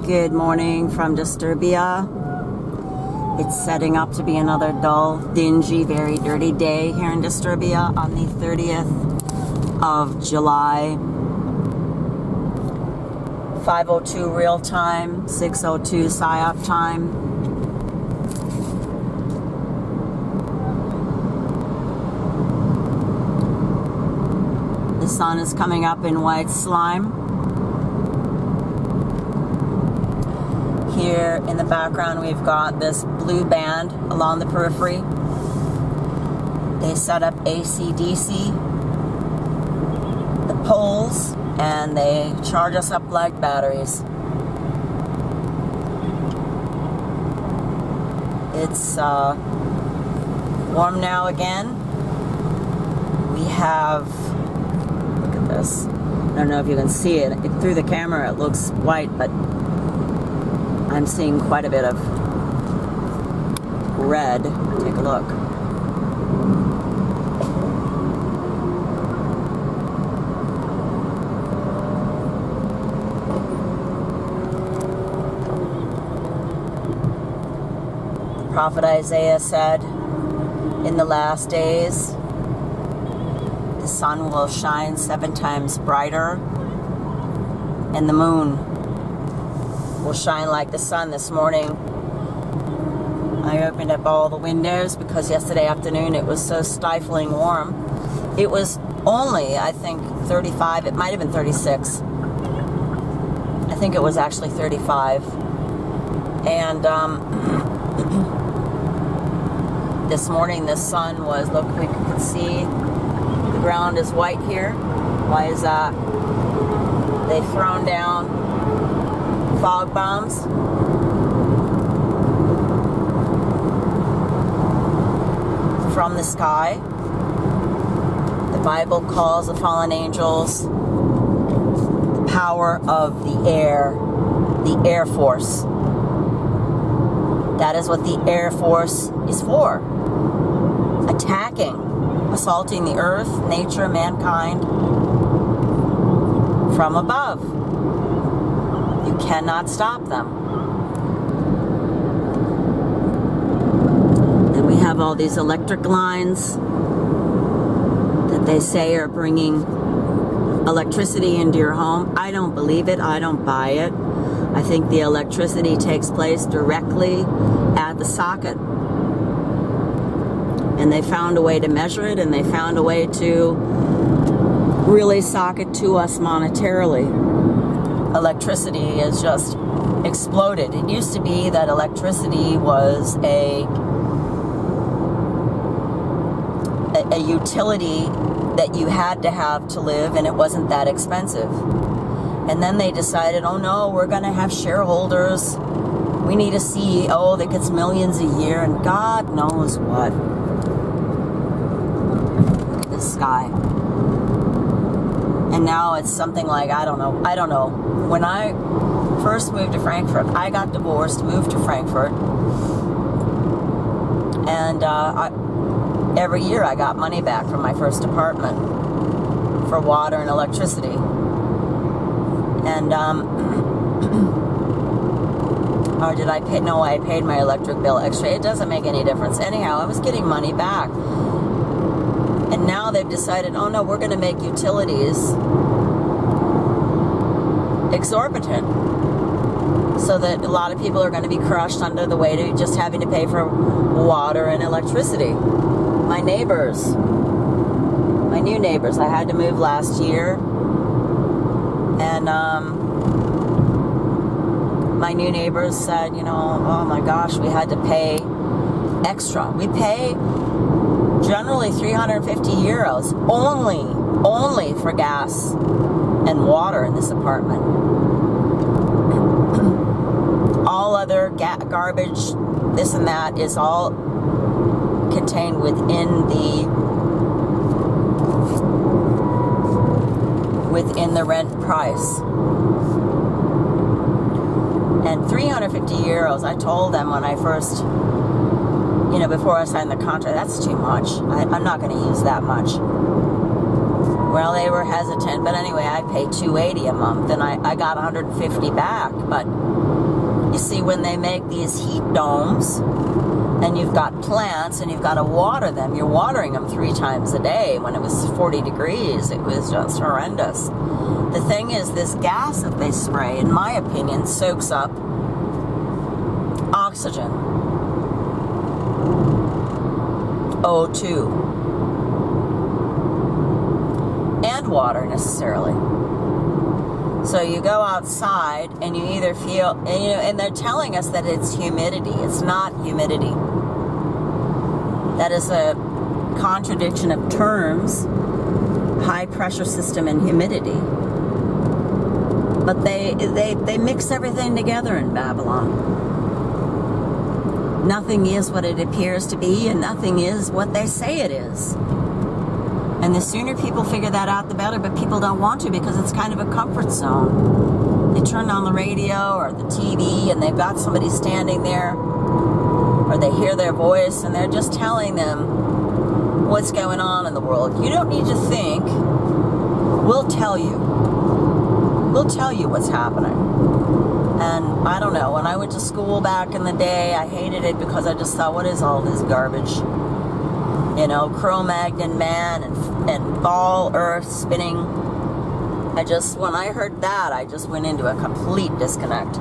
Good morning from Disturbia. It's setting up to be another dull, dingy, very dirty day here in Disturbia on the 30th of July. 5:02 real time, 6:02 PSYOP time. The sun is coming up in white slime. Here in the background we've got this blue band along the periphery. They set up AC/DC, the poles, and they charge us up like batteries. It's warm now again. We have, look at this. I don't know if you can see it. Through the camera it looks white, but I'm seeing quite a bit of red. Take a look. The prophet Isaiah said, in the last days, the sun will shine 7 times brighter, and the moon will shine like the sun. This morning I opened up all the windows because yesterday afternoon it was so stifling warm. It was only, I think, 35. It might have been 36. I think it was actually 35. And this morning the sun was, look, we could see the ground is white here. Why is that? They've thrown down fog bombs. From the sky. The Bible calls the fallen angels the power of the Air Force. That is what the Air Force is for. Attacking, assaulting the earth, nature, mankind from above. You cannot stop them. Then we have all these electric lines that they say are bringing electricity into your home. I don't believe it. I don't buy it. I think the electricity takes place directly at the socket. And they found a way to measure it, and they found a way to really sock it to us monetarily. Electricity has just exploded. It used to be that electricity was a utility that you had to have to live, and it wasn't that expensive. And then they decided, oh no, we're going to have shareholders. We need a CEO that gets millions a year, and God knows what. Look at this sky. And now it's something like, I don't know. When I first moved to Frankfurt, I got divorced, moved to Frankfurt, and every year I got money back from my first apartment for water and electricity. And, or did I pay? No, I paid my electric bill extra. It doesn't make any difference. Anyhow, I was getting money back. And now they've decided, oh no, we're going to make utilities exorbitant, so that a lot of people are going to be crushed under the weight of just having to pay for water and electricity. My neighbors, my new neighbors, I had to move last year, and my new neighbors said, you know, oh my gosh, we had to pay extra. We pay generally 350 euros only for gas and water in this apartment. All other garbage, this and that, is all contained within the rent price. And 350 euros, I told them when I first, before I signed the contract, that's too much. I'm not going to use that much. Well, they were hesitant, but anyway, I paid $280 a month, and I got $150 back, but see, when they make these heat domes, and you've got plants and you've got to water them, you're watering them 3 times a day. When it was 40 degrees, it was just horrendous. The thing is, this gas that they spray, in my opinion, soaks up oxygen, O2, and water necessarily. So you go outside and you either feel, and they're telling us that it's humidity. It's not humidity. That is a contradiction of terms, high pressure system and humidity. But they mix everything together in Babylon. Nothing is what it appears to be, and nothing is what they say it is. And the sooner people figure that out, the better, but people don't want to, because it's kind of a comfort zone. They turn on the radio or the TV and they've got somebody standing there, or they hear their voice and they're just telling them what's going on in the world. You don't need to think. We'll tell you. We'll tell you what's happening. And I don't know, when I went to school back in the day, I hated it because I just thought, what is all this garbage? You know, Cro-Magnon man and ball earth spinning. When I heard that, I just went into a complete disconnect.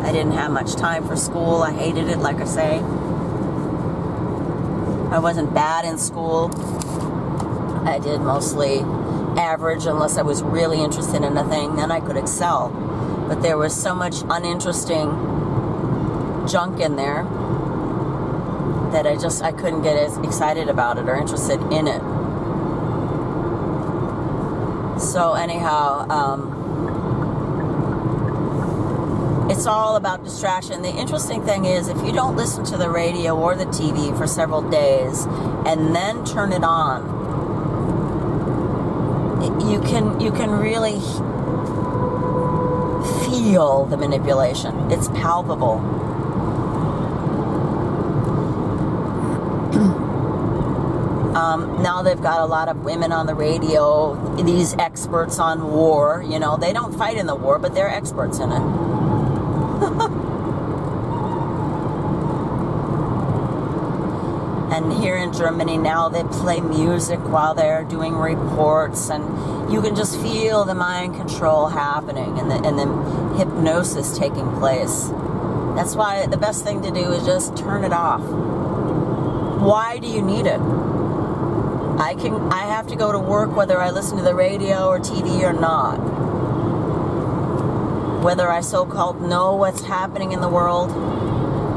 I didn't have much time for school. I hated it, like I say. I wasn't bad in school. I did mostly average, unless I was really interested in a thing, then I could excel. But there was so much uninteresting junk in there that I couldn't get as excited about it or interested in it. So anyhow, it's all about distraction. The interesting thing is, if you don't listen to the radio or the TV for several days and then turn it on, you can really feel the manipulation. It's palpable. Now they've got a lot of women on the radio, these experts on war. You know, they don't fight in the war, but they're experts in it. And here in Germany now, they play music while they're doing reports, and you can just feel the mind control happening and the hypnosis taking place. That's why the best thing to do is just turn it off. Why do you need it? I have to go to work whether I listen to the radio or TV or not. Whether I so-called know what's happening in the world.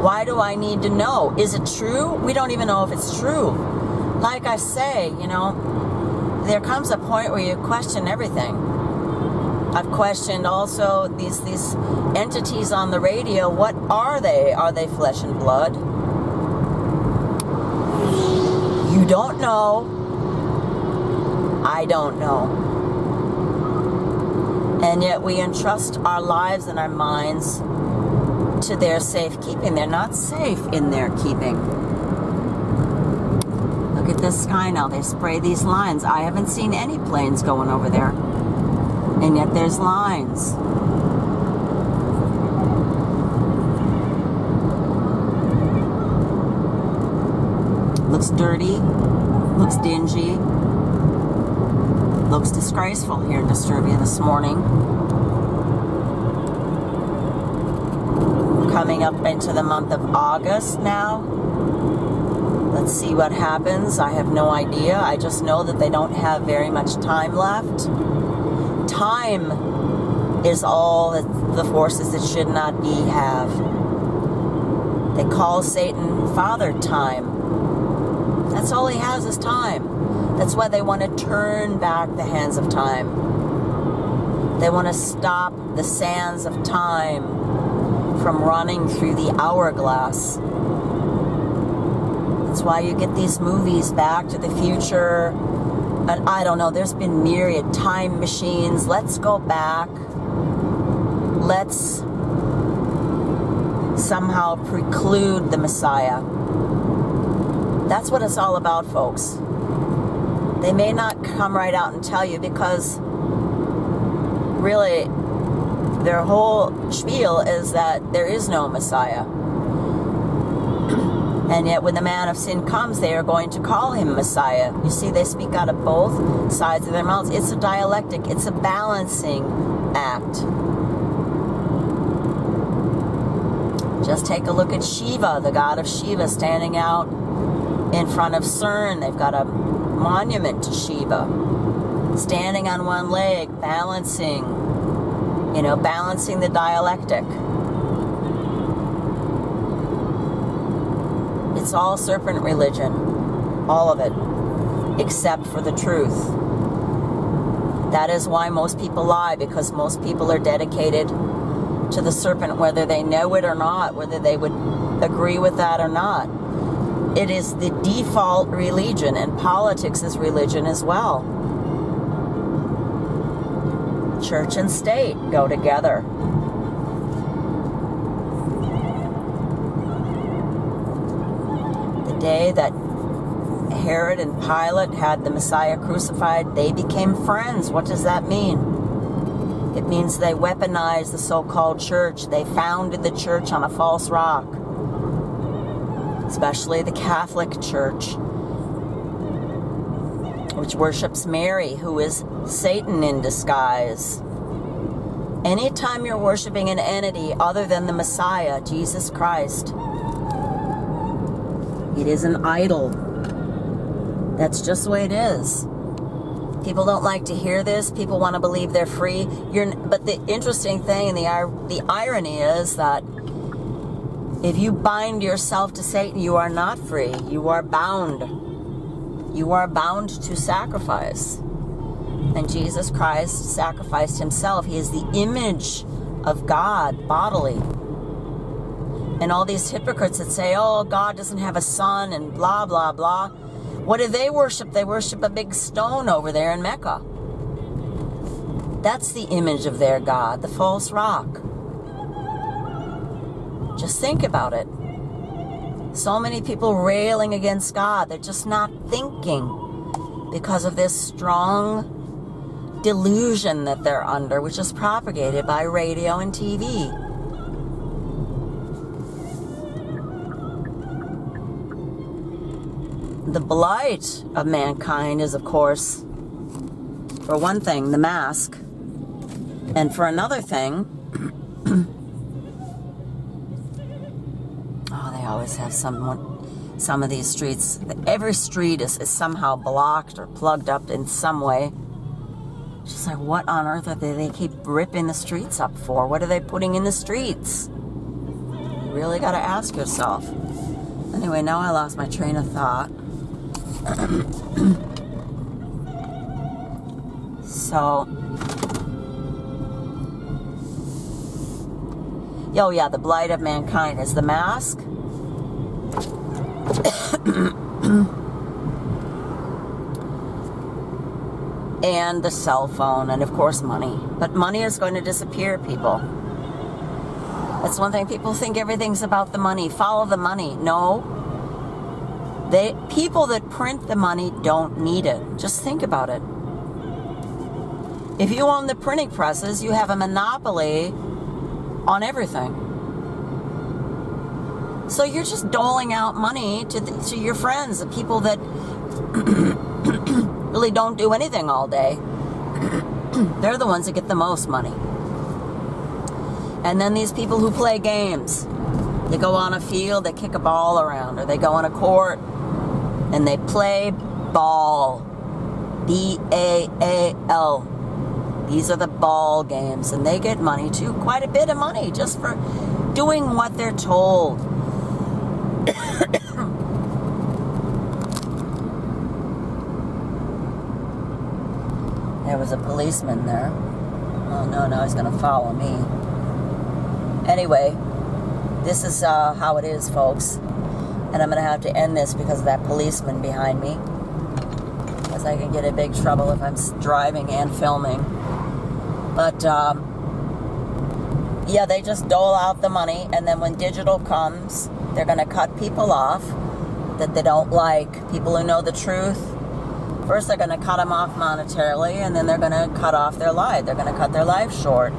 Why do I need to know? Is it true? We don't even know if it's true. Like I say, you know, there comes a point where you question everything. I've questioned also these entities on the radio. What are they? Are they flesh and blood? You don't know. I don't know. And yet we entrust our lives and our minds to their safekeeping. They're not safe in their keeping. Look at this sky now. They spray these lines. I haven't seen any planes going over there. And yet there's lines. Looks dirty. Looks dingy. Looks disgraceful here in Disturbia this morning. Coming up into the month of August now. Let's see what happens. I have no idea. I just know that they don't have very much time left. Time is all that the forces that should not be have. They call Satan Father Time. That's all he has is time. That's why they want to turn back the hands of time. They want to stop the sands of time from running through the hourglass. That's why you get these movies, Back to the Future, and I don't know, there's been myriad time machines. Let's go back. Let's somehow preclude the Messiah. That's what it's all about, folks. They may not come right out and tell you, because really Their whole spiel is that there is no Messiah. And yet when the man of sin comes, they are going to call him Messiah. You see, they speak out of both sides of their mouths. It's a dialectic. It's a balancing act. Just take a look at Shiva, the god of Shiva, standing out in front of CERN. They've got a monument to Shiva, standing on one leg, balancing the dialectic. It's all serpent religion, all of it, except for the truth. That is why most people lie, because most people are dedicated to the serpent, whether they know it or not, whether they would agree with that or not. It is the default religion, and politics is religion as well. Church and state go together. The day that Herod and Pilate had the Messiah crucified, they became friends. What does that mean? It means they weaponized the so-called church. They founded the church on a false rock, especially the Catholic Church, which worships Mary, who is Satan in disguise. Anytime you're worshiping an entity other than the Messiah, Jesus Christ, it is an idol. That's just the way it is. People don't like to hear this. People want to believe they're free. But the interesting thing and the irony is that if you bind yourself to Satan, you are not free. You are bound. You are bound to sacrifice. And Jesus Christ sacrificed himself. He is the image of God bodily. And all these hypocrites that say, oh, God doesn't have a son and blah, blah, blah. What do they worship? They worship a big stone over there in Mecca. That's the image of their God, the false rock. Just think about it. So many people railing against God. They're just not thinking because of this strong delusion that they're under, which is propagated by radio and TV. The blight of mankind is, of course, for one thing, the mask. And for another thing, they always have some of these streets. Every street is somehow blocked or plugged up in some way. Just like, what on earth are they keep ripping the streets up for? What are they putting in the streets? You really got to ask yourself. Anyway, now I lost my train of thought. So, the blight of mankind is the mask. And the cell phone, and of course money. But money is going to disappear, people. That's one thing. People think everything's about the money. Follow the money. No. People that print the money don't need it. Just think about it. If you own the printing presses, you have a monopoly on everything. So you're just doling out money to your friends, the people that really don't do anything all day. They're the ones that get the most money. And then these people who play games, they go on a field, they kick a ball around, or they go on a court and they play ball. B-A-A-L. These are the ball games, and they get money too, quite a bit of money just for doing what they're told. There was a policeman there. Oh no, now he's going to follow me. Anyway, this is how it is, folks. And I'm going to have to end this because of that policeman behind me. Because I can get in big trouble if I'm driving and filming. But, they just dole out the money. And then when digital comes, they're going to cut people off that they don't like. People who know the truth. First, they're going to cut them off monetarily, and then they're going to cut off their life. They're going to cut their life short.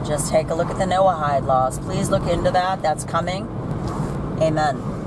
Just take a look at the Noahide laws. Please look into that. That's coming. Amen.